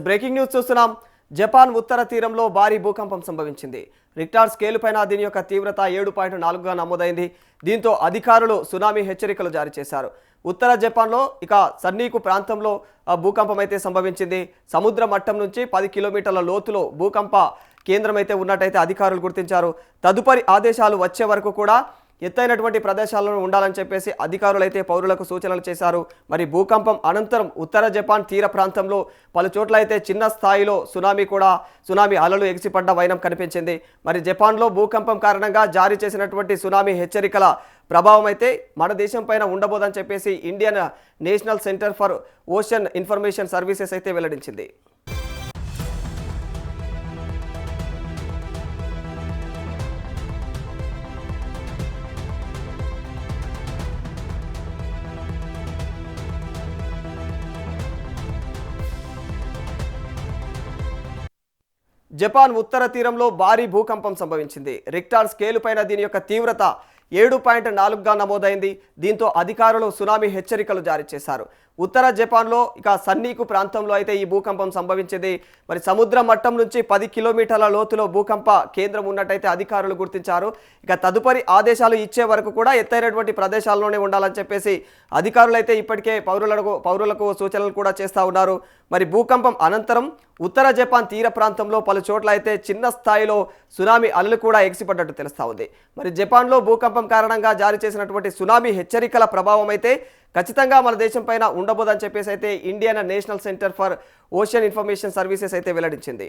Breaking news చూస్తున్నాం. Japan ఉత్తర తీరంలో భారీ భూకంపం సంభవించింది. రిక్టార్ స్కేలు పైన దీని యొక్క తీవ్రత 7.4గా నమోదైంది. దీంతో అధికారులు సునామీ హెచ్చరికలు జారీ చేశారు. ఉత్తర జపాన్లో సన్నీకు ప్రాంతంలో భూకంపం అయితే సంభవించింది. సముద్ర మట్టం నుంచి 10 కిలోమీటర్ల లోతులో భూకంప కేంద్రం అయితే ఉన్నట్టయితే అధికారులు గుర్తించారు. తదుపరి ఆదేశాలు వచ్చే వరకు కూడా ఎత్తైనటువంటి ప్రదేశాల్లో ఉండాలని చెప్పేసి అధికారులు అయితే పౌరులకు సూచనలు చేశారు. మరి భూకంపం అనంతరం ఉత్తర జపాన్ తీర ప్రాంతంలో పలు చోట్ల అయితే చిన్న స్థాయిలో సునామీ అలలు ఎగిసిపడ్డ వైనం కనిపించింది. మరి జపాన్లో భూకంపం కారణంగా జారీ చేసినటువంటి సునామీ హెచ్చరికల ప్రభావం అయితే మన దేశం పైన ఉండబోదని చెప్పేసి Indian national centre for ocean information services అయితే వెల్లడించింది. జపాన్ ఉత్తర తీరంలో భారీ భూకంపం సంభవించింది. రిక్టార్ స్కేలు పైన దీని యొక్క తీవ్రత 7.4గా నమోదైంది. దీంతో అధికారులు సునామీ హెచ్చరికలు జారీ చేశారు. ఉత్తర జపాన్లో సన్నీకు ప్రాంతంలో అయితే ఈ భూకంపం సంభవించింది. మరి సముద్ర మట్టం నుంచి 10 కిలోమీటర్ల లోతులో భూకంప కేంద్రం ఉన్నట్టయితే అధికారులు గుర్తించారు. తదుపరి ఆదేశాలు ఇచ్చే వరకు కూడా ఎత్తైనటువంటి ప్రదేశాల్లోనే ఉండాలని చెప్పేసి అధికారులు అయితే ఇప్పటికే పౌరులకు సూచనలు కూడా చేస్తూ ఉన్నారు. మరి భూకంపం అనంతరం ఉత్తర జపాన్ తీర ప్రాంతంలో పలు చోట్ల అయితే చిన్న స్థాయిలో సునామీ అలలు కూడా ఎగిసిపడ్డట్టు తెలుస్తూ ఉంది. మరి జపాన్లో భూకంపం కారణంగా జారీ చేసినటువంటి సునామీ హెచ్చరికల ప్రభావం అయితే ఖచ్చితంగా మన దేశం పైన ఉండబోదని చెప్పేసి అయితే Indian national centre for ocean information services అయితే వెల్లడించింది.